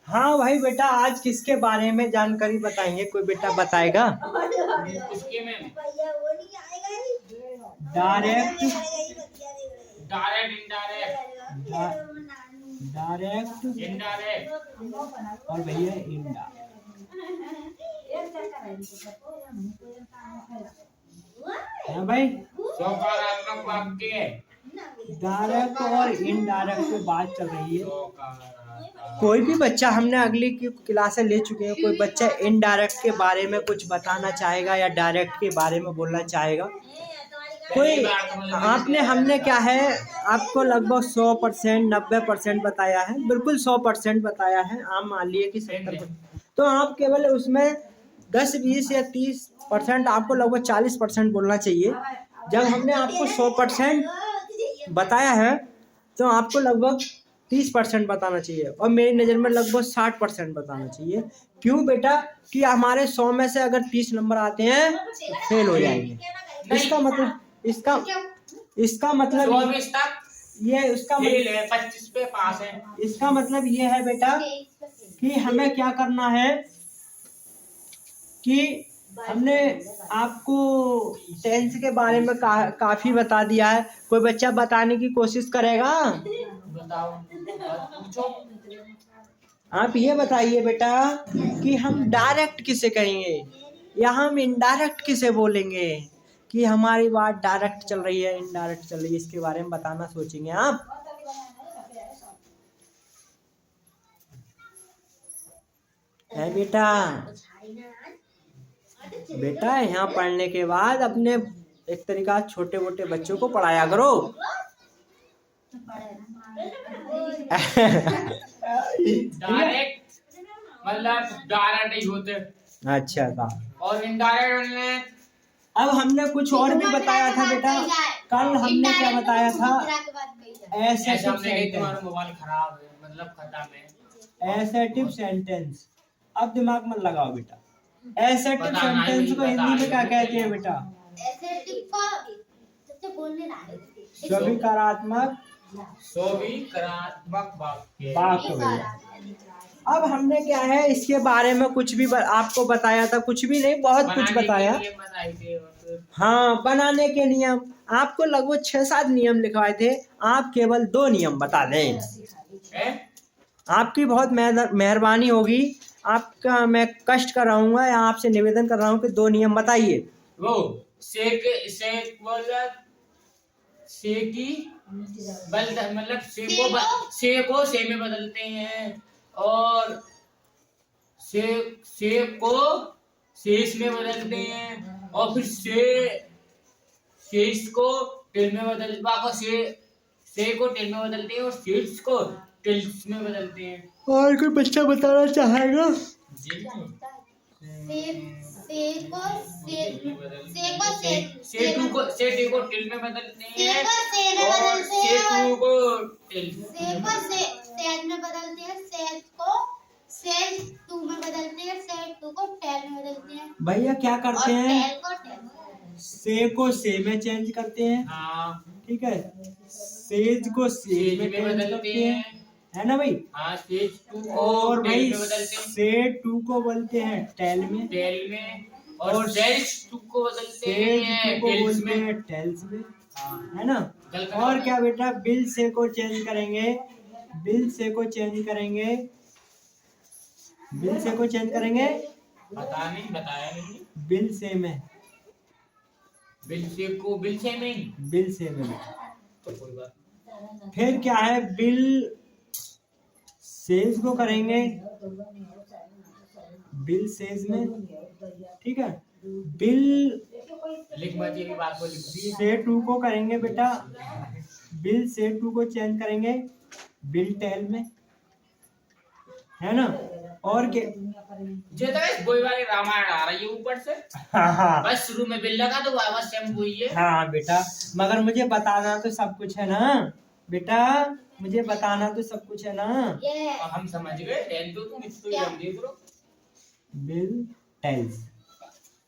हाँ भाई बेटा, आज किसके बारे में जानकारी बताएंगे? कोई बेटा बताएगा? डायरेक्ट, डायरेक्ट, इनडायरेक्ट और भैया इंडा। हाँ भाई, सकारात्मक वाक्य डायरेक्ट और इनडायरेक्ट पे बात चल रही है। कोई भी बच्चा, हमने अगली की क्लासें ले चुके हैं, कोई बच्चा इनडायरेक्ट के बारे में कुछ बताना चाहेगा या डायरेक्ट के बारे में बोलना चाहेगा? कोई आपने, हमने क्या है आपको लगभग 100% 90% बताया है, बिल्कुल 100% बताया है। आप मान लिए कि 70%, तो आप केवल उसमें 10 20 या 30% आपको लगभग 40% बोलना चाहिए। जब हमने आपको 100% बताया है तो आपको लगभग 30% बताना चाहिए, और मेरी नज़र में लगभग 60% बताना चाहिए। क्यों बेटा? कि हमारे 100 में से अगर 30 नंबर आते हैं तो फेल हो जाएंगे। इसका मतलब, इसका मतलब ये, उसका मतलब 25 पे पास है। इसका मतलब ये है बेटा कि हमें क्या करना है कि हमने आपको टेंस के बारे में काफी बता दिया है। कोई बच्चा बताने की कोशिश करेगा? बताओ, आप ये बताइए बेटा कि हम डायरेक्ट किसे कहेंगे या हम इनडायरेक्ट किसे बोलेंगे? कि हमारी बात डायरेक्ट चल रही है, इनडायरेक्ट चल रही है, इसके बारे में बताना सोचेंगे आप? है बेटा? बेटा यहाँ पढ़ने के बाद अपने एक तरीका छोटे मोटे बच्चों को पढ़ाया करो। डायरेक्ट मतलब डायरेक्ट ही होते। अच्छा था। और इनडायरेक्ट अब हमने कुछ और भी बताया था बेटा। कल हमने क्या बताया था? Assertive sentence. मोबाइल खराब है, मतलब खत्म है। Assertive sentence. अब दिमाग में लगाओ बेटा, एसेटिव सेंटेंस को हिंदी में क्या कहते हैं बेटा? स्वीकारात्मक वाक्य। अब हमने क्या है इसके बारे में कुछ भी आपको बताया था, कुछ भी नहीं, बहुत कुछ बताया। हाँ, बनाने के नियम आपको लगभग 6-7 नियम लिखवाए थे, आप केवल 2 नियम बता दें। आपकी बहुत मेहरबानी होगी, आपका मैं कष्ट कर रहा हूँ या आपसे निवेदन कर रहा हूँ कि 2 नियम बताइए। वो से की मतलब से को से में बदलते हैं, और से को शेष में बदलते हैं, और फिर शेष को टिल में से को टिल में बदलते हैं, और शेष को टिल्स में बदलते हैं। और कोई बच्चा बताना चाहेगा? से को टिल में बदलते हैं, और से को टिल में बदलते हैं, सेज को सेज टू में बदलते हैं, सेज टू को टेल में बदलते हैं। भैया क्या करते हैं? से को से में चेंज करते हैं। हाँ ठीक है। सेज को सेज में बदलते हैं, है ना भाई? हाँ, सेज टू और भाई से टू को बोलते हैं टेल में, और सेज टू को बदलते हैं टेल्स में, है ना? और क्या बेटा? बिल से को चेंज करेंगे, बिल से को चेंज करेंगे, बिल से को चेंज करेंगे, बताया नहीं। बिल से में, बिल से को बिल से में तो कोई बात। फिर क्या है? बिल सेज को करेंगे बिल सेज में, ठीक है। बिल से टू को करेंगे बेटा, बिल से टू को चेंज करेंगे बिल टेल में, है ना? और क्या? रामायण आ रही है ऊपर से। हाँ, बस शुरू में बिल लगा तो बस सेम वही है। हाँ बेटा, मगर मुझे बताना तो सब कुछ है ना बेटा, मुझे बताना तो सब कुछ है ना। हम समझ गए। Bill tells.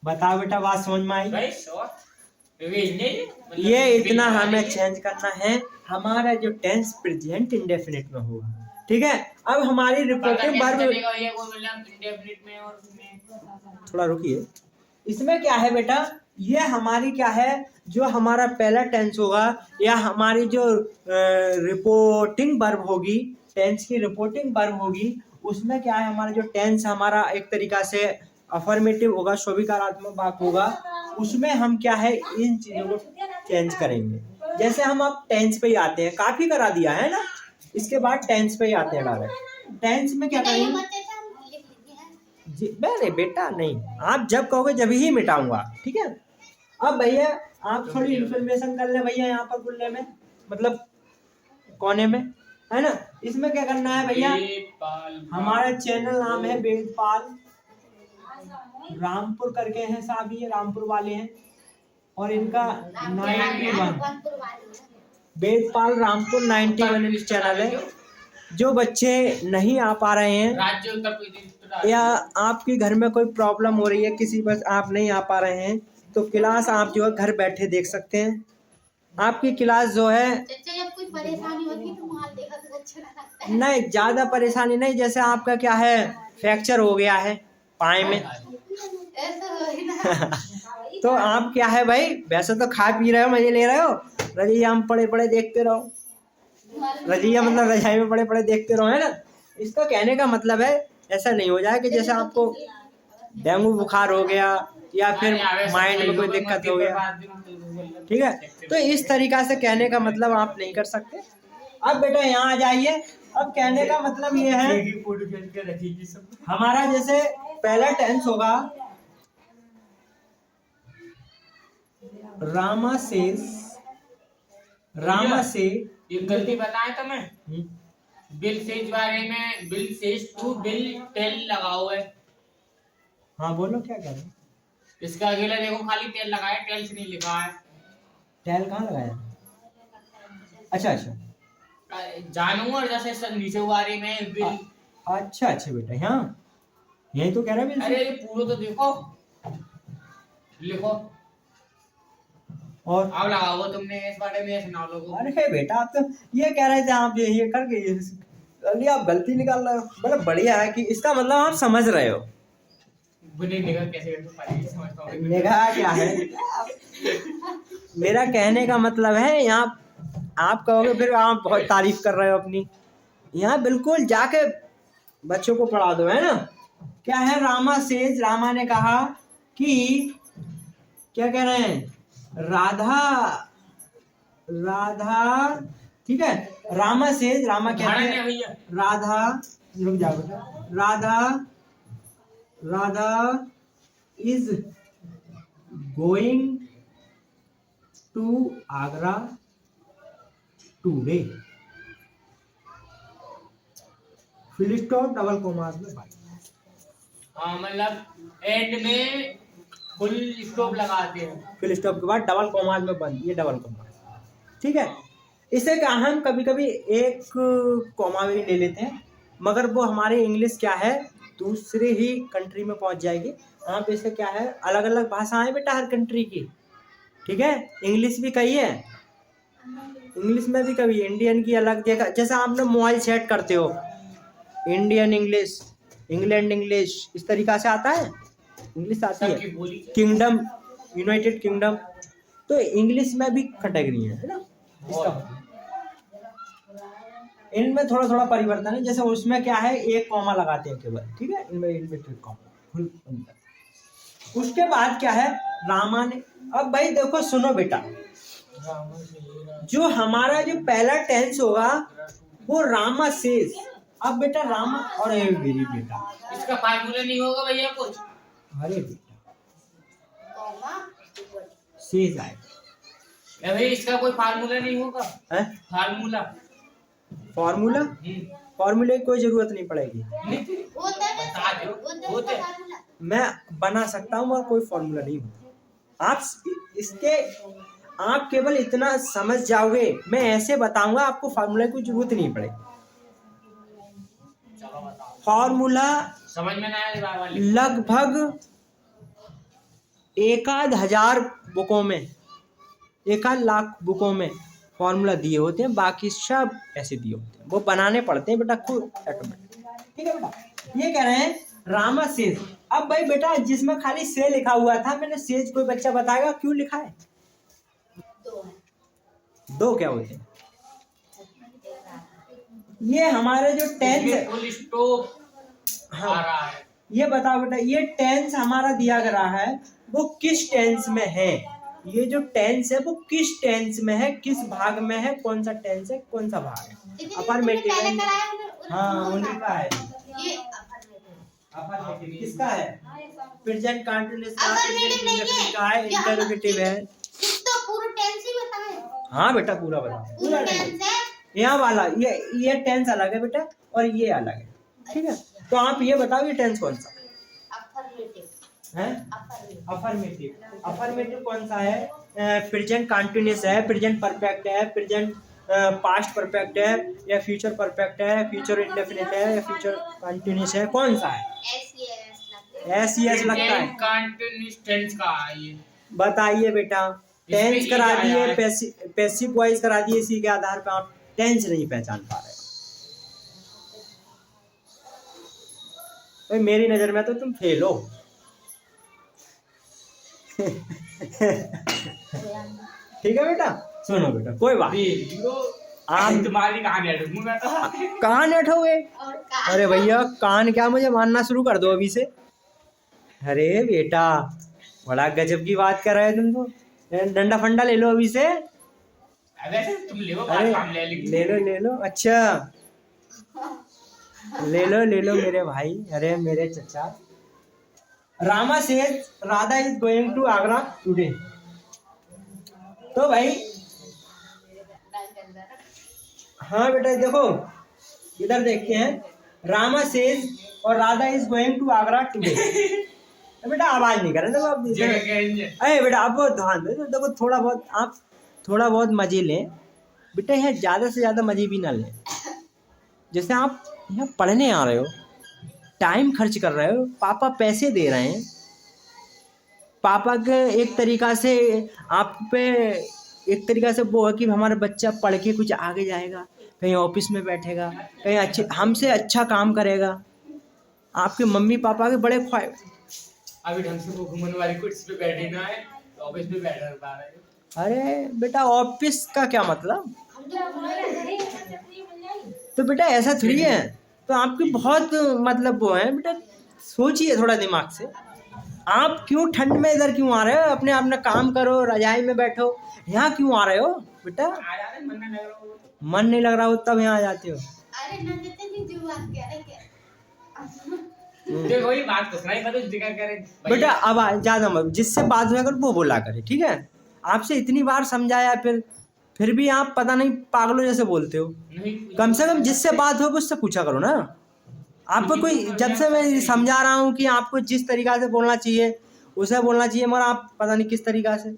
बताओ बेटा, बात समझ में आई? ये इतना हमें चेंज करना है, हमारा जो टेंस प्रेजेंट इंडेफिनिट में होगा, ठीक है। अब हमारी रिपोर्टिंग वर्ब, थोड़ा रुकिए, इसमें क्या है बेटा, ये हमारी क्या है, जो हमारा पहला टेंस होगा या हमारी जो रिपोर्टिंग वर्ब होगी, टेंस की रिपोर्टिंग वर्ब होगी, उसमें क्या है, हमारा जो टेंस हमारा एक तरीका से अफर्मेटिव होगा, स्वीकारात्मक वाक्य होगा, उसमें हम क्या है इन चीजों को चेंज करेंगे। जैसे हम अब टेंस पे ही आते हैं, काफी करा दिया है ना, इसके बाद टेंस पे ही आते हैं डायरेक्ट। टेंस में क्या करेंगे जी, अरे बेटा नहीं, आप जब कहोगे जब ही मिटाऊंगा, ठीक है। अब भैया आप थोड़ी इन्फॉर्मेशन कर ले भैया, यहाँ पर खुलने में मतलब कोने में है ना, इसमें क्या करना है भैया, हमारा चैनल नाम है वेदपाल रामपुर करके हैं साहब, ये रामपुर वाले हैं, और इनका 91 वेदपाल रामपुर 91 इंच चैनल है। जो बच्चे नहीं आ पा रहे हैं या आपके घर में कोई प्रॉब्लम हो रही है, किसी बस आप नहीं आ पा रहे हैं, तो क्लास आप जो है घर बैठे देख सकते हैं। आपकी क्लास जो है जब कोई परेशानी होती है तो माल देखा तो अच्छा लगता है। नहीं, ज्यादा परेशानी नहीं, जैसे आपका क्या है फ्रैक्चर हो गया है पाए में तो आप क्या है भाई, वैसे तो खा पी रहे हो, मजे ले रहे हो, रजिया में पड़े पड़े देखते रहो, रजिया मतलब रजाई में पड़े पड़े देखते रहो, है ना। इसका कहने का मतलब है ऐसा नहीं हो जाए कि जैसे आपको डेंगू बुखार हो गया या फिर माइंड में कोई दिक्कत हो गया, ठीक है। तो इस तरीका से कहने का मतलब आप नहीं कर सकते। अब बेटा यहाँ आ जाइए, अब कहने का मतलब ये है, हमारा जैसे पहला टेंस होगा रामा से ये गलती बताए तो मैं बिल सेज बारे में, Bill says to Bill tell लगा हुआ है। हाँ बोलो क्या कह रहे हो। इसका अगला देखो खाली टेल लगाया, टेल से नहीं लिखा है। टेल कहाँ लगाया, अच्छा जानवर जैसे नीचे बारे में बिल, अच्छा बेटा, हाँ यही तो कह रहा है। अरे पूरा तो देखो, लिखो और अब लगा हुआ तुमने इस बारे में सुना लोगों। अरे बेटा आप तो ये कह रहे थे, आप ये करके अरे आप गलती निकाल रहे हो, मतलब बढ़िया है कि इसका मतलब आप समझ रहे हो। निगाह कैसे समझता हूँ, निगाह क्या है मेरा कहने का मतलब है, यहाँ आप कहोगे फिर आप बहुत तारीफ कर रहे हो अपनी, यहाँ बिल्कुल जाके बच्चों को पढ़ा दो, है ना। क्या है, रामा सेज, रामा ने कहा कि क्या कह रहे हैं, राधा ठीक है, रामा सेज, रामा कहते हैं राधा, रुक जाओ बेटा, Radha is going to Agra today, full stop double commas में बात। हाँ मतलब एंड में फुल स्टॉप लगाते हैं, फुल स्टॉप के बाद डबल कोमास में बंद, ये डबल कोमास, ठीक है। इसे क्या हम कभी कभी एक कोमा भी ले लेते हैं, मगर वो हमारी इंग्लिश क्या है दूसरे ही कंट्री में पहुंच जाएगी। वहाँ पे इसे क्या है, अलग अलग भाषाएं बेटा हर कंट्री की, ठीक है। इंग्लिश भी कही है, इंग्लिश में भी कभी इंडियन की अलग जगह, जैसे आपने मोबाइल सेट करते हो इंडियन इंग्लिश, इंग्लैंड इंग्लिश, इस तरीका से आता है, इंग्लिश आती है, किंगडम, यूनाइटेड किंगडम, तो इंग्लिश में भी कैटेगरी है ना इसका, इनमें थोड़ा थोड़ा परिवर्तन है। जैसे उसमें क्या है एक कॉमा लगाते हैं केवल, ठीक है, इनमें इनवर्टेड कॉमा। उसके बाद क्या है, रामा ने, अब भाई देखो सुनो बेटा, जो हमारा जो पहला टेंस होगा वो रामा सेज। अब बेटा रामा और मेरी बेटा, इसका फार्मूला नहीं होगा भैया कुछ, अरे बेटा सेज आएगा भाई, इसका कोई फार्मूला नहीं होगा है, फार्मूला फार्मूले की कोई जरूरत नहीं पड़ेगी, मैं बना सकता हूँ और कोई फार्मूला नहीं होता। आप इसके आप केवल इतना समझ जाओगे, मैं ऐसे बताऊंगा आपको फार्मूला की जरूरत नहीं पड़ेगी। फार्मूला समझ में ना आया, लगभग 1000 बुकों में 1 आध लाख बुकों में फॉर्मूला दिए होते हैं, बाकी सब ऐसे दिए होते हैं, वो बनाने पड़ते हैं बेटा खुद ऑटोमेटिक। ठीक है बेटा, ये कह रहे हैं रामा सेज। अब भाई बेटा जिसमें खाली से लिखा हुआ था, मैंने सेज कोई बच्चा बताएगा क्यों लिखा है? 2 क्या होते हैं? ये हमारे जो टेंस फुल स्टॉप आ रहा है। ये बताओ बेटा, ये टेंस हमारा दिया गया है, वो किस टेंस में है? ये जो टेंस है वो किस टेंस में है, किस भाग में है, कौन सा टेंस है, कौन सा भाग है? अफर्मेटिव है। हाँ उन्हीं का है। अफर्मेटिव किसका है? प्रेजेंट कंटीन्यूअस का, प्रेजेंट इंडेफिनिट का है, इंटरोगेटिव है। तो पूरा टेंस ही बताएं। हाँ बेटा पूरा बताओ। पूरा टेंस है। यहाँ वाला ये टेंस अलग है बेटा और ये अलग है। ठीक है, तो आप ये बताओ ये टेंस कौन सा है? अफर्मेटिव। अफर्मेटिव कौन सा है? प्रेजेंट कंटीन्यूअस है, प्रेजेंट परफेक्ट है, प्रेजेंट पास्ट परफेक्ट है, या फ्यूचर परफेक्ट है, फ्यूचर इंडेफिनिट है, या फ्यूचर कंटीन्यूअस है, कौन सा है? एस लगता है। कंटीन्यूअस टेंस का ये बताइए बेटा, टेंस करा दिए, पैसिव वॉइस करा दिए, इसी के आधार पर आप टेंस नहीं पहचान पा रहे। भाई मेरी नजर में तो तुम फेल हो। ठीक है बेटा, सुनो बेटा कोई बात आप तुम्हारी कहानी अटकूंगा तो कहाँ नेट हो गए? अरे भैया कान क्या, मुझे मानना शुरू कर दो अभी से। अरे बेटा बड़ा गजब की बात कर रहे हो तुम तो, डंडा फंडा ले लो अभी से। तुम ले लो, अरे काम ले लो अच्छा ले लो मेरे भाई, अरे मेरे चचा। Rama says Radha is going to Agra today. तो भाई हाँ बेटा देखो इधर देखते हैं, रामा सेज और Radha is going to Agra today. बेटा आवाज नहीं कर रहे देखो अब। अरे बेटा आप ध्यान दो, देखो थोड़ा बहुत आप थोड़ा बहुत मजे लें बेटा, यहाँ ज़्यादा से ज़्यादा मजे भी ना लें। जैसे आप यहाँ पढ़ने आ रहे हो, टाइम खर्च कर रहे हो, पापा पैसे दे रहे हैं, पापा के एक तरीक़ा से आप पे एक तरीक़ा से वो है कि हमारा बच्चा पढ़ के कुछ आगे जाएगा, कहीं ऑफिस में बैठेगा, कहीं अच्छे हमसे अच्छा काम करेगा। आपके मम्मी पापा के बड़े ख्वाहिश। अभी ढंग से वो घूमने वाली कुर्सी पे बैठी ना है, ऑफिस में बैठा पा रहे हैं। अरे बेटा ऑफिस का क्या मतलब? तो बेटा ऐसा थोड़ी है, तो आपकी बहुत मतलब वो है बेटा, सोचिए थोड़ा दिमाग से। आप क्यों ठंड में इधर क्यों आ रहे हो? अपने अपना काम करो, रजाई में बैठो, यहाँ क्यों आ रहे हो बेटा? मन नहीं लग रहा हो तब यहाँ आ जाते हो। अरे ना देते नहीं जो बात कह रहे क्या? देखो ये बात तो सही बात है, जिक्र करे बेटा अब ज्यादा मत, जिससे बात हुआ कर वो बोला करे, ठीक है? आपसे इतनी बार समझाया फिर भी आप पता नहीं पागलों जैसे बोलते हो। कम से कम जिससे बात हो उससे पूछा करो ना। आपको कोई जब से मैं समझा रहा हूँ कि आपको जिस तरीक़ा से बोलना चाहिए उसे बोलना चाहिए, मगर आप पता नहीं किस तरीक़ा से,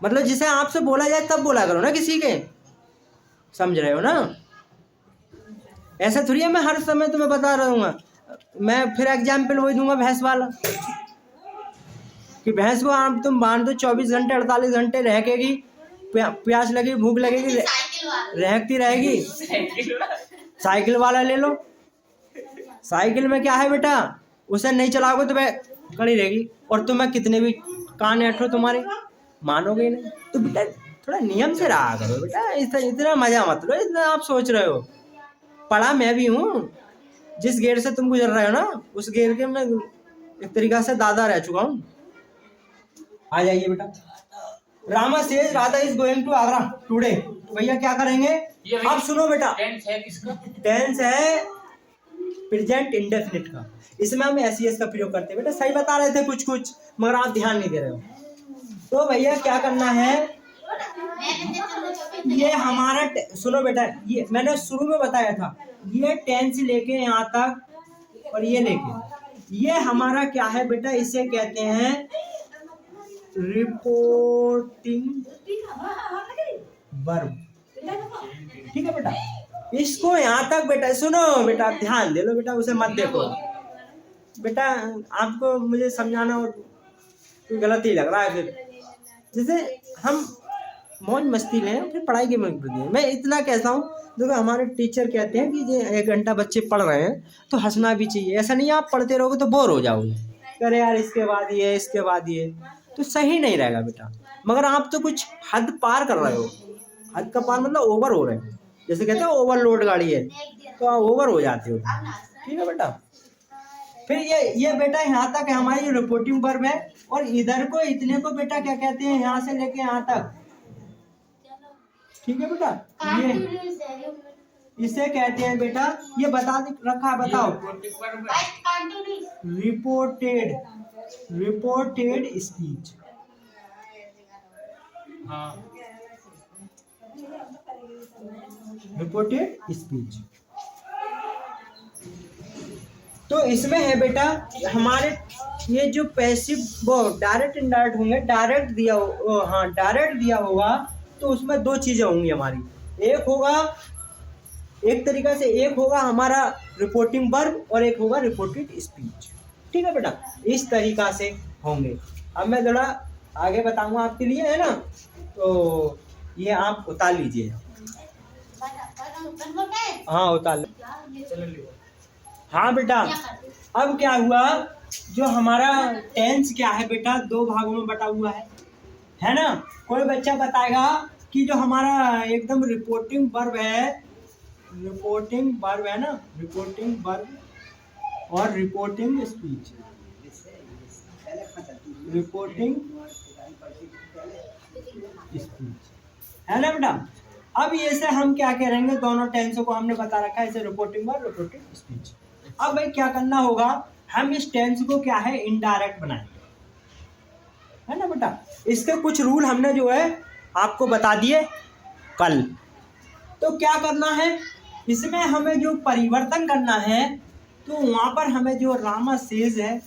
मतलब जिसे आपसे बोला जाए तब बोला करो ना किसी के, समझ रहे हो ना? ऐसा थोड़ी है मैं हर समय तुम्हें बता रहा हूँ। मैं फिर एग्जाम्पल वही दूंगा भैंस वाला, कि भैंस को आप तुम बांध दो 24 घंटे 48 घंटे रहेगी, प्यास लगेगी भूख लगेगी रहती रहेगी। साइकिल वाला ले लो, साइकिल में क्या है बेटा, उसे नहीं चलाओगे तो वह खड़ी रहेगी, और तुम्हें कितने भी कान ऐठो तुम्हारे मानोगे नहीं। तो बेटा थोड़ा नियम से रहा करो बेटा, इतना मजा मत लो, इतना आप सोच रहे हो। पढ़ा मैं भी हूँ, जिस गेट से तुम गुजर रहे हो ना उस गेट के मैं एक तरीका से दादा रह चुका हूँ। आ जाइए बेटा। Rama says Radha is going to Agra today. तो भैया क्या करेंगे अब सुनो बेटा, टेंस है किसका? टेंस है प्रेजेंट इंडेफिनिट का, इसमें हम एस का प्रयोग करते हैं बेटा। सही बता रहे थे कुछ कुछ, मगर आप ध्यान नहीं दे रहे हो। तो भैया क्या करना है, ये हमारा सुनो बेटा, ये मैंने शुरू में बताया था, ये टेंस लेके यहाँ तक और ये लेके, ये हमारा क्या है बेटा, इसे कहते हैं रिपोर्टिंग वर्ब। ठीक है बेटा, इसको यहाँ तक बेटा सुनो बेटा, ध्यान दे लो बेटा, उसे मत देखो बेटा। आपको मुझे समझाना और गलत ही लग रहा है। फिर जैसे हम मौज मस्ती लें, फिर पढ़ाई की मत दिए। मैं इतना कहता हूँ, देखो हमारे टीचर कहते हैं कि ये 1 घंटा बच्चे पढ़ रहे हैं तो हंसना भी चाहिए। ऐसा नहीं आप पढ़ते रहोगे तो बोर हो जाओगे, अरे यार इसके बाद ये, इसके बाद ये, तो सही नहीं रहेगा बेटा। मगर आप तो कुछ हद पार कर रहे हो, हद का पार मतलब ओवर हो रहे हो, जैसे कहते हैं ओवरलोड गाड़ी है, तो आप ओवर हो जाते हो। ठीक है बेटा। फिर ये बेटा यहाँ तक हमारी रिपोर्टिंग वर्ब है, और इधर को इतने को बेटा क्या कहते हैं, यहाँ से लेके यहाँ तक। ठीक है बेटा, ये इसे कहते हैं बेटा, ये बता रखा है, बताओ। Reported speech. Reported speech. तो इसमें है बेटा हमारे ये जो पैसिव वो डायरेक्ट इनडायरेक्ट होंगे। डायरेक्ट दिया हो, हाँ डायरेक्ट दिया होगा तो उसमें 2 चीजें होंगी हमारी। एक होगा, एक तरीका से एक होगा हमारा रिपोर्टिंग वर्ब और एक होगा रिपोर्टेड स्पीच। ठीक है बेटा, इस तरीका से होंगे। अब मैं थोड़ा आगे बताऊंगा आपके लिए, है ना, तो ये आप उतार लीजिए। हाँ उतार लो। हाँ बेटा, अब क्या हुआ, जो हमारा टेंस क्या है बेटा, 2 भागों में बटा हुआ है ना। कोई बच्चा बताएगा कि जो हमारा एकदम रिपोर्टिंग वर्ब है ना, रिपोर्टिंग वर्ब और रिपोर्टिंग स्पीच, रिपोर्टिंग स्पीच है ना बेटा। अब ये से हम क्या करेंगे, दोनों टेंसों को हमने बता रखा है, इसे रिपोर्टिंग वर्ब, रिपोर्टिंग स्पीच। अब भाई क्या करना होगा, हम इस टेंस को क्या है इनडायरेक्ट बनाएंगे, है ना बेटा। इसके कुछ रूल हमने जो है आपको बता दिए कल। तो क्या करना है, इसमें हमें जो परिवर्तन करना है, तो वहाँ पर हमें जो रामा सेज है,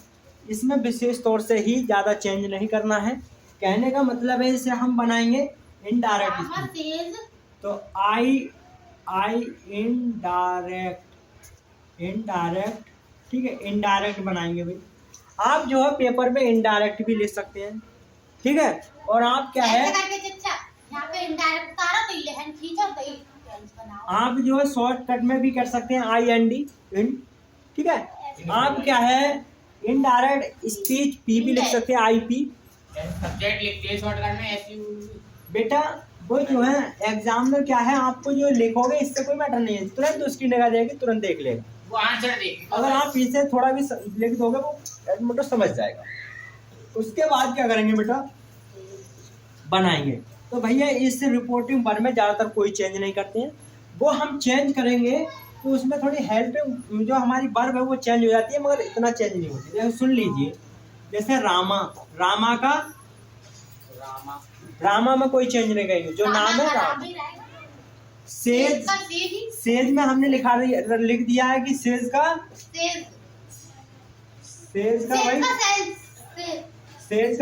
इसमें विशेष तौर से ही ज़्यादा चेंज नहीं करना है। कहने का मतलब है इसे हम बनाएंगे इनडायरेक्ट। तो आई इनडायरेक्ट, ठीक है, इनडायरेक्ट बनाएंगे भाई। आप जो है पेपर में इनडायरेक्ट भी लिख सकते हैं, ठीक है। और आप क्या है, आप जो है शॉर्टकट में भी कर सकते हैं IND, ठीक है। आप क्या है इनडायरेक्ट स्पीच पी भी लिख सकते हैं, IP। सब्जेक्ट लिखते हैं शॉर्टकट में SU। बेटा वो जो है एग्जाम में क्या है, आपको जो लिखोगे इससे कोई मैटर नहीं है, तुरंत उसकी निगाह जाएगी, तुरंत देख लेगा, वो आंसर देगा। अगर आप इसे थोड़ा भी लिख दोगे वो एडमिटर समझ जाएगा। उसके बाद क्या करेंगे बेटा, बनाएंगे। तो भैया इस रिपोर्टिंग वर्ब में ज़्यादातर कोई चेंज नहीं करते हैं, वो हम चेंज करेंगे तो उसमें थोड़ी हेल्प, जो हमारी वर्ब है वो चेंज हो जाती है, मगर इतना चेंज नहीं होती। जैसे सुन लीजिए, जैसे रामा का रामा में कोई चेंज नहीं करेंगे, जो नाम है रामा। सेज में हमने लिख दिया है कि सेज का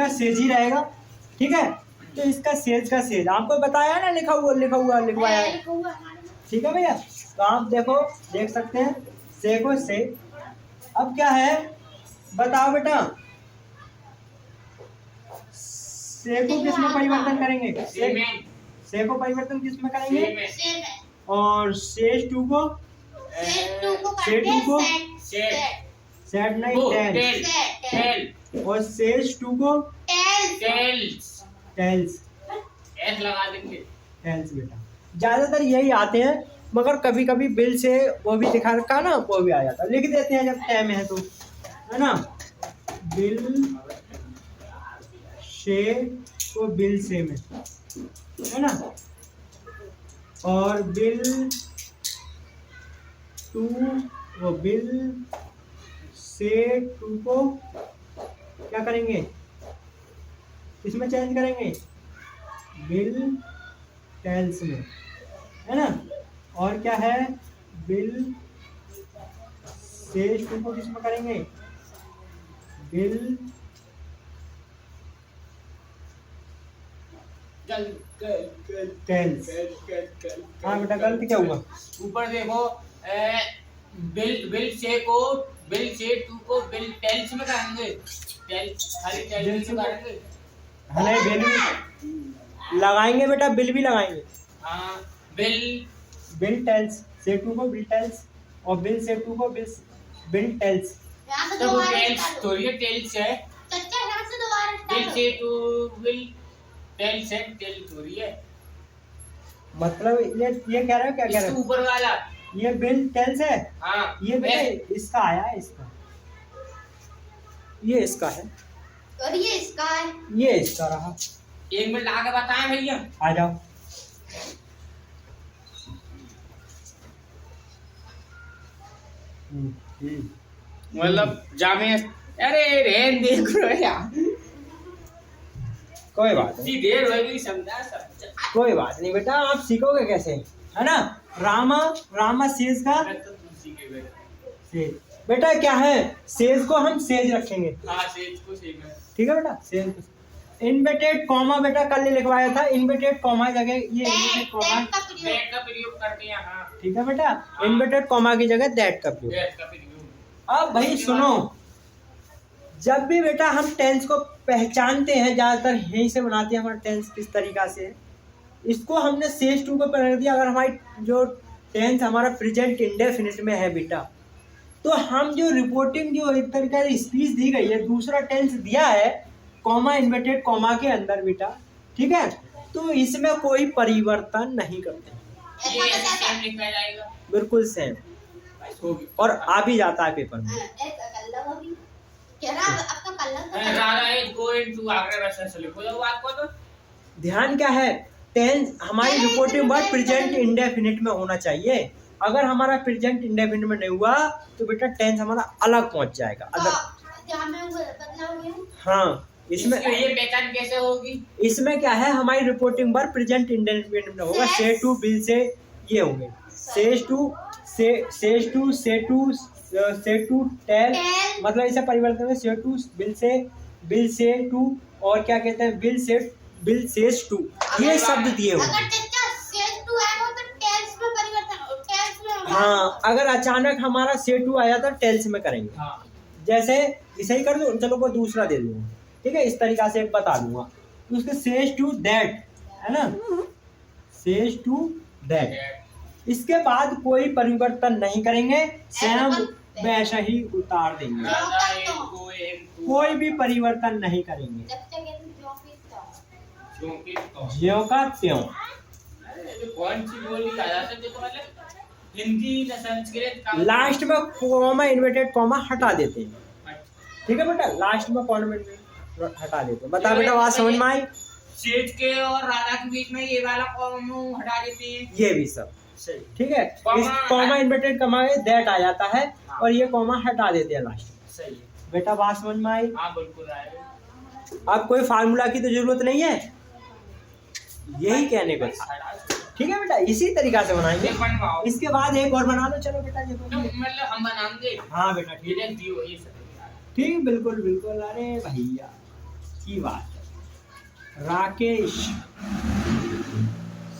सेज ही रहेगा, ठीक है। तो इसका सेज का सेज आपको बताया ना, लिखवाया है, ठीक है भैया। तो आप देख सकते हैं से को से। अब क्या है बताओ बेटा, से को किस में परिवर्तन करेंगे, से को परिवर्तन किस में करेंगे, और सेज टू को सेट नहीं टेल, और सेज टू को टेल्स लगा देंगे, टेल्स बेटा। ज्यादातर यही आते हैं, मगर कभी कभी बिल से वो भी दिखा रखा ना, वो भी आ जाता है, लिख देते हैं जब टाइम है तो, है ना। बिल से को बिल से में, है ना, और बिल टू वो बिल से टू को क्या करेंगे, इसमें चेंज करेंगे, बिल टेल्स में, है ना। और क्या है, बिल से टू को किसमें करेंगे, बिल टेल्स। हाँ बेटा गलत क्या हुआ, ऊपर देखो, बिल से टू को बिल टेल्स में करेंगे, खाली टेल्स में करेंगे, हमें वैल्यू लगाएंगे बेटा, बिल भी लगाएंगे। हाँ बिल बिल टेल्स, से टू को बिल टेल्स, और बिल से टू को बिल टेल्स। यहाँ से तो वो दोबारा टेल्स start हो। थोड़ी है, टेल्स है। चच्चा यहाँ से दोबारा बिल start से हो। टू बिल टेल्स है, टेल थोड़ी है। मतलब ये कह रहे हो, क्या कह रहे इसके हो? ऊपर वाला। ये बिल टेल्स है। हाँ ये बेटा इसका आया है, इसका, ये इसका है, और ये इसका है। ये इसका रहा। 1 मिनट आगे बताएं भैया। आ जाओ। मतलब जामे, अरे रहन देख रहे यार, कोई बात नहीं, इतनी देर हो गई समझा सब। कोई बात नहीं बेटा, आप सीखोगे कैसे, है ना। रामा सेज का मैं तो तुलसी के बेटा। सेज। बेटा क्या है, सेज को हम सेज रखेंगे, हाँ सेज को सेज है। ठीक है बेटा। सेज इन्वर्टेड कॉमा बेटा कल ने लिखवाया था, इन्वर्टेड कॉमा जगह ये इन्वर्टेड कॉमा, दैट का प्रयोग। दैट का प्रयोग करते हैं। हाँ ठीक है बेटा। इन्वर्टेड कॉमा की जगह दैट का प्रयोग। दैट का प्रयोग। अब भाई सुनो, जब भी बेटा हम टेंस को पहचानते हैं, ज्यादातर यहीं से बनाते हैं हमारा टेंस किस तरीका से है। इसको हमने सेज टू को पकड़ दिया। अगर हमारी जो टेंस हमारा प्रेजेंट इंडेफिनिट में है बेटा, तो हम जो रिपोर्टिंग जो एक तरीका से स्पीच दी गई है, दूसरा टेंस दिया है कॉमा इन्वर्टेड कॉमा के अंदर बेटा, ठीक है, तो इसमें कोई परिवर्तन नहीं करते, ये ऐसे सेम लिखा जाएगा, बिल्कुल सेम, होगी। और आ भी जाता है पेपर में। Radha is going to Agra वैसा से लिखो जो बात को। तो ध्यान क्या है, टेंस हमारी रिपोर्टिंग वर्ड प्रेजेंट इंडेफिनिट में होना चाहिए। अगर हमारा प्रेजेंट इंडेफिनिट में नहीं हुआ तो बेटा टेंस हमारा अलग पहुंच जाएगा, अलग। हाँ, इसमें ये पहचान कैसे होगी? इसमें क्या है, हमारी रिपोर्टिंग वर्ड प्रेजेंट इंडेफिनिट में होगा। से टू बिल से ये होंगे, सेज टू से टू टेल, मतलब इसे परिवर्तन है से टू बिल से टू, और क्या कहते हैं बिल सेज टू, ये शब्द दिए हुए। हाँ, अगर अचानक हमारा से टू आया तो टेल्स में करेंगे। हाँ। जैसे इसे ही कर दो, चलो कोई दूसरा दे दूंगा, ठीक है, इस तरीका से एक बता दूंगा। तो उसके सेज टू दैट है ना, सेज टू दैट, इसके बाद कोई परिवर्तन नहीं करेंगे, सेम वैसा ही उतार देंगे, राधा इज गोइंग टू, कोई भी परिवर्तन नहीं करेंगे, क्योंकि तो ज्यों का त्यों। अरे कौन सी बोली आ जाते देखो पहले, हिंदी या संस्कृत का लास्ट में कॉमा इन्वर्टेड कॉमा हटा देते हैं, ठीक है बेटा, लास्ट में कॉमा इन्वर्टेड हटा देते हैं। बता बेटा, बात समझ में आई? सेज के और राधा के बीच में ये वाला कॉमा हटा देते हैं, ये भी सब सही, ठीक है। इस कॉमा इन्वर्टेड कॉमा में दैट आ जाता है, और ये कॉमा हटा देते हैं लास्ट में। सही है। बेटा बात समझ में आई? हाँ बिल्कुल आए। अब कोई फार्मूला की तो जरूरत नहीं है, यही कहने को था, ठीक है बेटा, इसी तरीका से बनाएंगे। बनवाओ, इसके बाद एक और बना लो, चलो बेटा ये तो तो मतलब हम बनाएंगे। हाँ बेटा ठीक है, ये दियो ये सब ठीक, बिल्कुल बिल्कुल। अरे भैया की बात है। राकेश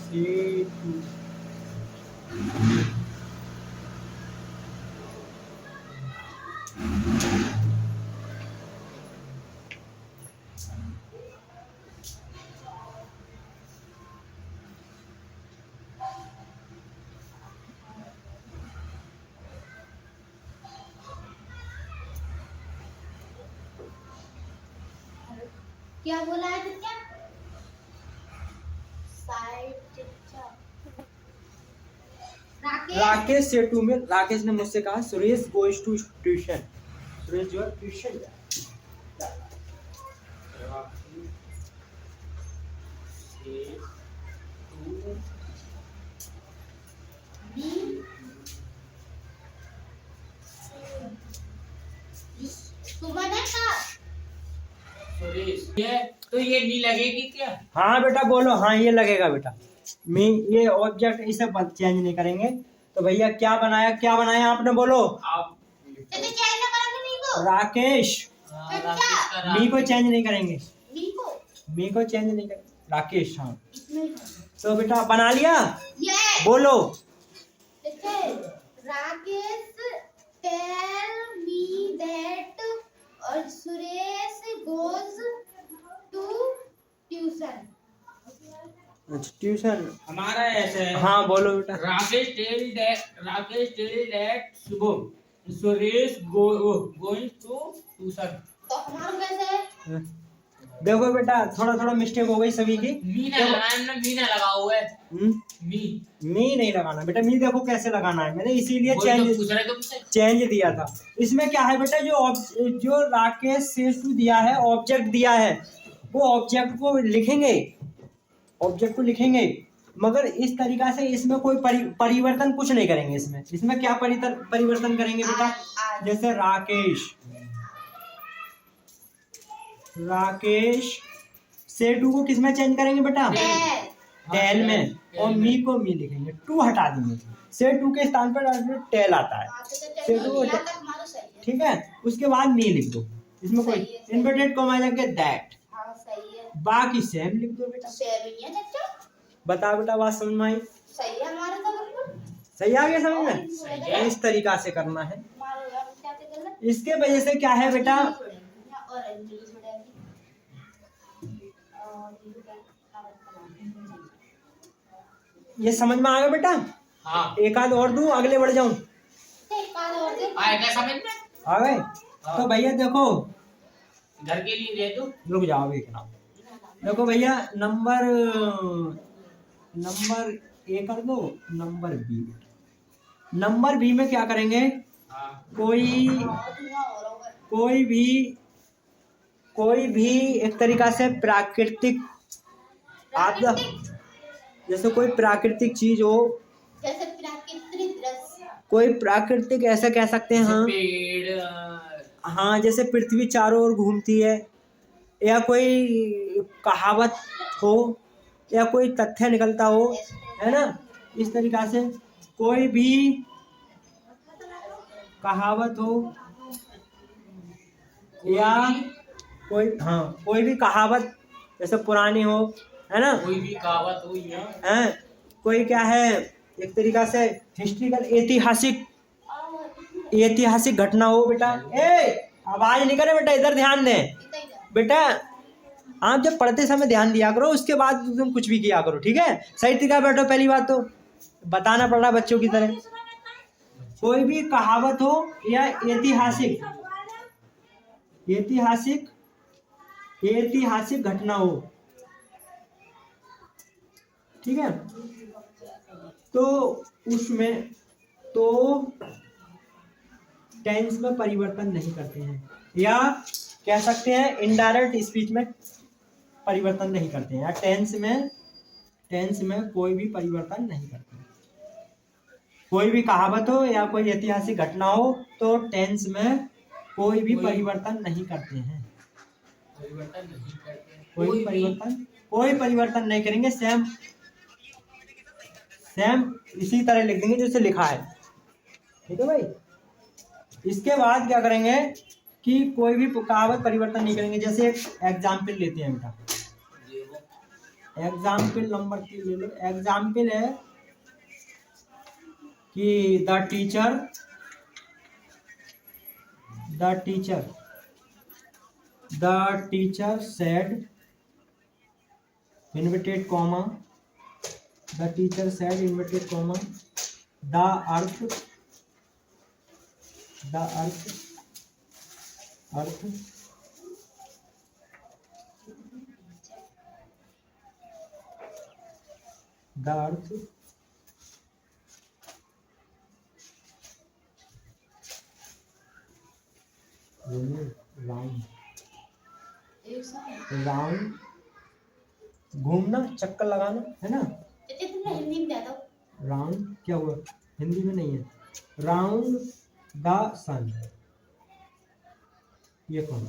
सेतु, क्या बोला है चच्चा? साइड चच्चा। राकेश सेतु में राकेश ने मुझसे कहा Suresh goes to tuition, Suresh जो है ट्यूशन जाए। सुबह ने कहा ये तो ये नहीं लगेगी क्या? हाँ बेटा बोलो, हाँ ये लगेगा बेटा। मैं ये ऑब्जेक्ट इसे चेंज नहीं करेंगे। तो भैया क्या बनाया आपने, बोलो। आप चच्चा चेंज ना करेंगे मी को। राकेश, राकेश मी को चेंज नहीं करेंगे, मी को चेंज नहीं करेंगे, राकेश। हाँ इसमें तो बेटा बना लिया, ये बोलो। चच्चा राकेश टेल मी दैट और सुरेश गोज टू ट्यूशन। अच्छा ट्यूशन हमारा ऐसे है। हाँ बोलो बेटा। Rakesh tell that Suresh going to tuition. तो हमारा कैसे है? हाँ। देखो बेटा थोड़ा थोड़ा मिस्टेक हो गई सभी की। मीना लगाना, मीना लगा हुआ है। मी नहीं लगाना बेटा, मी देखो कैसे लगाना है, मैंने इसीलिए वही तो पूछ रहे तुमसे। चेंज दिया था। इसमें क्या है बेटा, जो राकेश सेठू दिया है, ऑब्जेक्ट दिया है, वो ऑब्जेक्ट को लिखेंगे, मगर इस तरीका से इसमें कोई परिवर्तन कुछ नहीं करेंगे। इसमें क्या परिवर्तन करेंगे बेटा, जैसे राकेश सेठू को किस में चेंज करेंगे बेटा, टेल में, और मी को मी लिखेंगे, टू हटा देंगे, सेठू के स्थान पर टेल आता है, सेठू ठीक है। उसके बाद मी लिख दो, इसमें कोई इन्वर्टेड कॉमा जाके दैट, बाकी सेम लिख दो बेटा। बताओ बेटा बात समझ में आई? सही आ गया समझ में? इस तरीका से करना है। इसके वजह से क्या है बेटा, ये समझ में आ गया बेटा? हाँ। एक आध और दूं, अगले बढ़ जाऊं? आएगा समझ में? आ गए? तो भैया देखो, घर के लिए दे दो। रुक जाओ एक ना, देखो भैया नंबर ए कर दो, नंबर बी में क्या करेंगे, कोई भी एक तरीका से प्राकृतिक आपदा, जैसे कोई प्राकृतिक चीज हो, जैसे प्राकृतिक दृश्य, कोई प्राकृतिक ऐसा कह सकते हैं हाँ, पेड़, हाँ जैसे पृथ्वी चारों ओर घूमती है, या कोई कहावत हो, या कोई तथ्य निकलता हो, है ना, इस तरीका से कोई भी कहावत हो, या कोई भी कहावत जैसे पुरानी हो, है ना, कोई भी कहावत हो है, कोई क्या है एक तरीका से हिस्ट्रिकल ऐतिहासिक घटना हो बेटा। आवाज नहीं करे बेटा, इधर ध्यान दें बेटा, आप जब पढ़ते समय ध्यान दिया करो, उसके बाद तुम कुछ भी किया करो, ठीक है? सही तरीका बैठो, पहली बात तो बताना पड़ रहा बच्चों की तरह। कोई भी कहावत हो या ऐतिहासिक घटना हो, ठीक है, तो उसमें तो टेंस में परिवर्तन नहीं करते हैं, या कह सकते हैं इनडायरेक्ट स्पीच में परिवर्तन नहीं करते हैं, या टेंस में कोई भी परिवर्तन नहीं करते हैं। कोई भी कहावत हो या कोई ऐतिहासिक घटना हो तो टेंस में कोई भी परिवर्तन नहीं करते हैं, कोई परिवर्तन नहीं करेंगे, सेम इसी तरह लिख देंगे जैसे लिखा है, ठीक है भाई। इसके बाद क्या करेंगे कि कोई भी कहावत परिवर्तन नहीं करेंगे। जैसे एग्जाम्पल लेते हैं बेटा, एग्जाम्पल नंबर 3 ले लो। एग्जाम्पल है कि the teacher said inverted comma, the teacher said inverted comma, the earth round, घूमना, चक्कर लगाना, है ना। तुमने हिंदी में बता दो। राउंड क्या हुआ, हिंदी में नहीं है। राउंड द सन, ये कौन,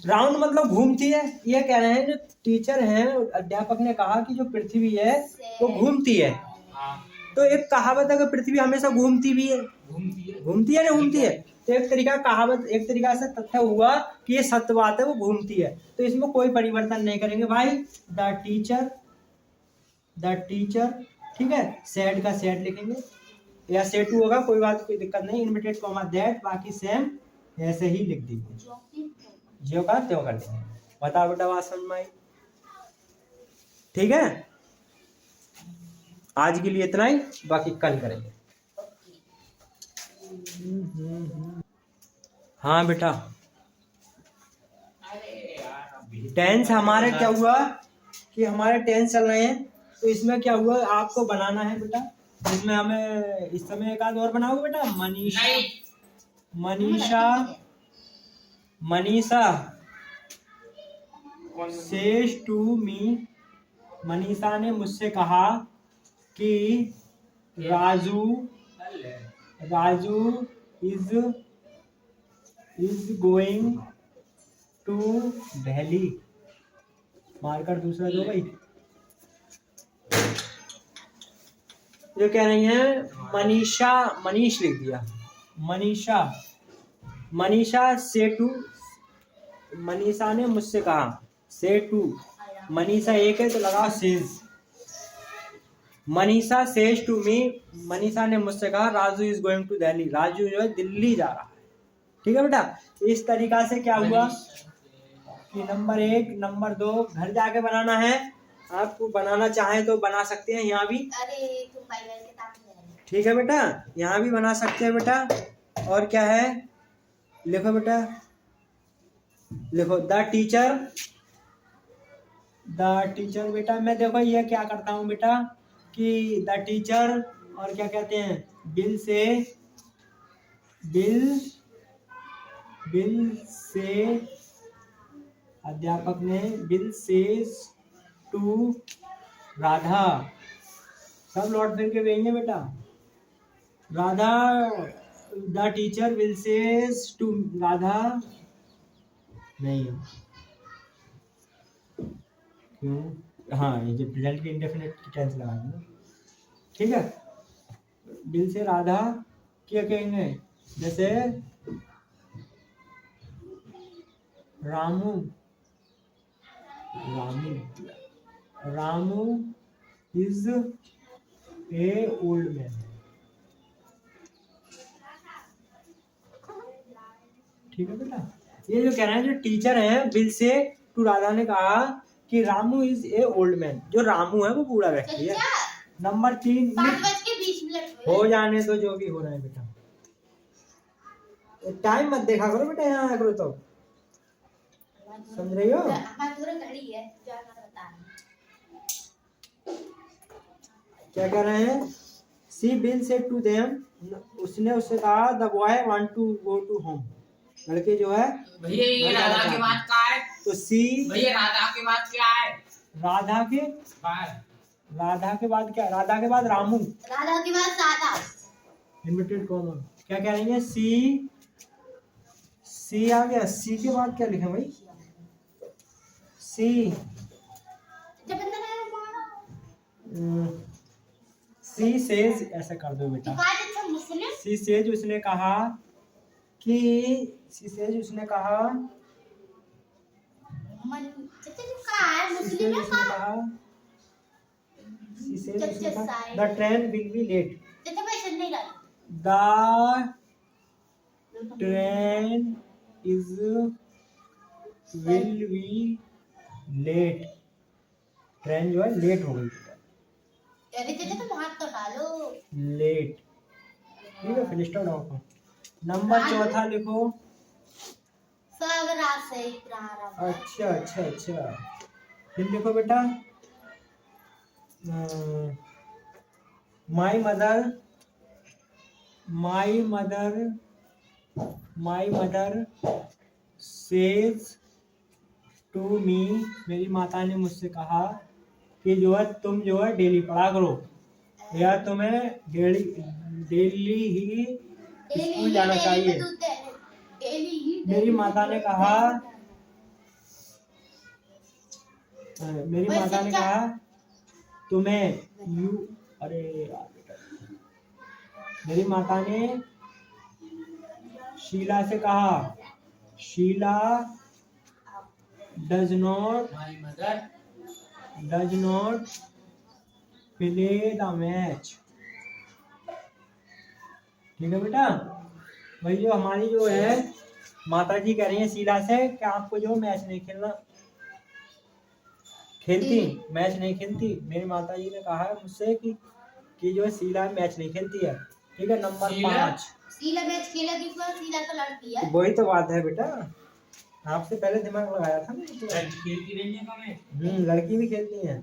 राउंड मतलब घूमती है, ये कह रहे हैं जो टीचर हैं, अध्यापक ने कहा कि जो पृथ्वी है वो घूमती है। तो एक कहावत है कि पृथ्वी हमेशा घूमती है ना घूमती है, तो एक तरीका कहावत, एक तरीका से तथ्य हुआ कि ये सत्य बात है, वो घूमती है, तो इसमें कोई परिवर्तन नहीं करेंगे भाई। द टीचर, ठीक है, सेड का सेड लिखेंगे, या सेटू होगा, कोई बात, कोई दिक्कत नहीं, इन्वर्टेड कॉमा दैट, बाकी सेम ऐसे ही लिख दीजिए, ज्यों का त्यों कर देंगे। बताओ बेटा बात समझ में आई? ठीक है, आज के लिए इतना ही, बाकी कल करेंगे। हाँ बेटा, अरे यार अभी टेंस हमारे क्या हुआ कि हमारे टेंस चल रहे हैं, तो इसमें क्या हुआ आपको बनाना है बेटा। इसमें हमें इस समय एक आध और बनाओगे बेटा। मनीषा, नहीं Manisha, Manisha says to me, Manisha ने मुझसे कहा कि Raju, Raju is going to Delhi. Marker दूसरा दो भाई। जो कह रही है मनीषा, मनीष लिख दिया, मनीषा, मनीषा से टू, मनीषा ने मुझसे कहा, से टू, मनीषा एक है तो लगाओ says. Manisha says to me, Manisha ने मुझसे कहा Raju is going to Delhi, Raju जो है दिल्ली जा रहा है। ठीक है बेटा, इस तरीका से क्या हुआ कि नंबर 1, नंबर 2 घर जाके बनाना है। आपको बनाना चाहे तो बना सकते हैं यहाँ भी। अरे तुम बाइबल के साथ में। ठीक है बेटा, यहाँ भी बना सकते हैं बेटा। और क्या है, लिखो बेटा, लिखो द टीचर, द टीचर। बेटा मैं देखो ये क्या करता हूँ बेटा कि द टीचर और क्या कहते हैं, बिल से, बिल से, अध्यापक ने, बिल सेज टू राधा, सब लौट फिर के भेजेंगे बेटा। Radha, the teacher will says to Radha, नहीं क्यों, हाँ ये जो प्रेजेंट के इंडेफिनिट की टेंस लगा देना। ठीक है, बिल से राधा क्या कहेंगे, जैसे Ramu, Ramu, Ramu is a old man. ठीक है बेटा, ये जो कह रहे हैं, जो टीचर है बिल से टू राधा ने कहा कि Ramu is a old man, जो रामू है वो बूढ़ा व्यक्ति है। नंबर 3, 5:20 हो जाने दो जो भी हो रहा है बेटा, टाइम मत देखा करो बेटा, यहाँ आया करो तो, समझ रही हो। घड़ी है जो मैं बता रही हूँ। क्या कह रहे हैं, she will say to them, उसने उससे कहा the boy want to go to home, लड़के जो है भैया ये राधा के बाद क्या है, तो सी, भैया राधा के बाद क्या है, राधा के बाद, राधा के बाद क्या, राधा के बाद रामू, राधा के बाद सादा, इनवर्टेड कॉमन। क्या कह रही है, सी, सी आ गया, सी के बाद क्या लिखे भाई, सी, सी सेज, ऐसा कर दो बेटा, सी सेज, उसने कहा कि, सी सेज उसने कहा, the train will be late, the train is will be late, train जो है लेट हो गई, अरे तुम हाथ तो डालो, लेट। ठीक है, फिर स्टार्ट ऑफ। नंबर 4 लिखो। सब रात से प्रारंभ। अच्छा अच्छा अच्छा, फिर लिखो बेटा, my mother, my mother, my mother says to me, मेरी माता ने मुझसे कहा कि जो है तुम जो है डेली पढ़ा करो, या तुम्हें डेली डेली ही स्कूल जाना चाहिए। मेरी माता ने कहा, मेरी माता ने कहा तुम्हें, यू, अरे यार बेटा, मेरी माता ने शीला से कहा, Sheela does not, my mother does not play the match. ठीक है बेटा, भाई जो हमारी जो है माता जी कह रही है शीला से कि आपको जो मैच नहीं खेलना, खेलती मैच नहीं खेलती। मेरी माता जी ने कहा है मुझसे कि जो है शीला मैच नहीं खेलती है। ठीक है, नंबर शीला? 5। शीला मैच खेलेगी तो शीला तो लड़की है। वही तो बात है बेटा, आपसे पहले दिमाग लगाया था ना। खेलती रही है तो मैं। लड़की भी खेलती हैं।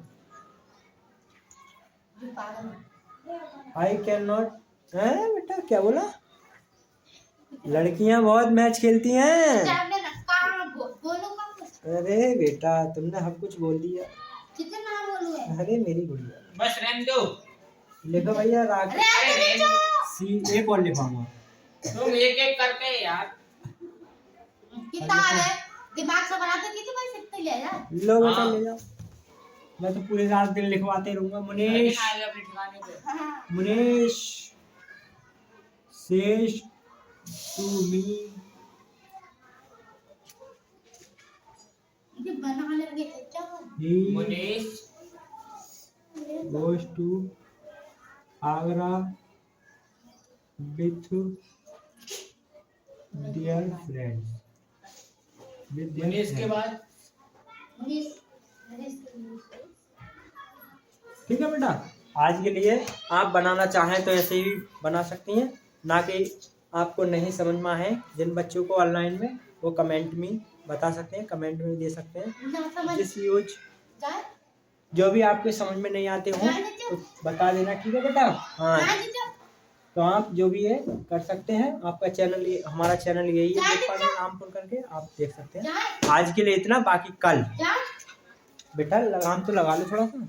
जो पागल है। आई कैन नॉट है बेटा, क्या बोला? लड़कियां बहुत मैच खेलती हैं। जाने ना कहाँ बोलो कब। अरे बेटा तुमने हम कुछ बोल दिया। कितना बोलूं है। अरे मेरी गुड़िया, बस रहने दो। लिखो भैया राग अरे सी। एक और लिखाऊंगा। तुम एक एक करके यार। कितना है दिमाग से बनाते कितने पैसे कितने ले जा। लो बेटा हाँ। ले जाओ। मैं तो पूरे रात दिन लिखवाते रहूंगा। मुनीश, लेकिन आज अपने ठिकाने पे। Munish says to me. ये बना लेंगे क्या। ही Munish goes to Agra with their friends. With their Munish के friends. बाद ठीक है बेटा, आज के लिए आप बनाना चाहें तो ऐसे ही बना सकती हैं, ना कि आपको नहीं समझ में आए। जिन बच्चों को ऑनलाइन में वो कमेंट में बता सकते हैं, कमेंट में दे सकते हैं। ना समझ जिस यूज जाए जो भी आपके समझ में नहीं आते हों तो बता देना। ठीक है बेटा। हाँ, तो आप जो भी है कर सकते हैं। आपका चैनल हमारा चैनल यही है, रामपुर करके आप देख सकते हैं। आज के लिए इतना, बाकी कल बेटा लगाम तो लगा लो थोड़ा सा।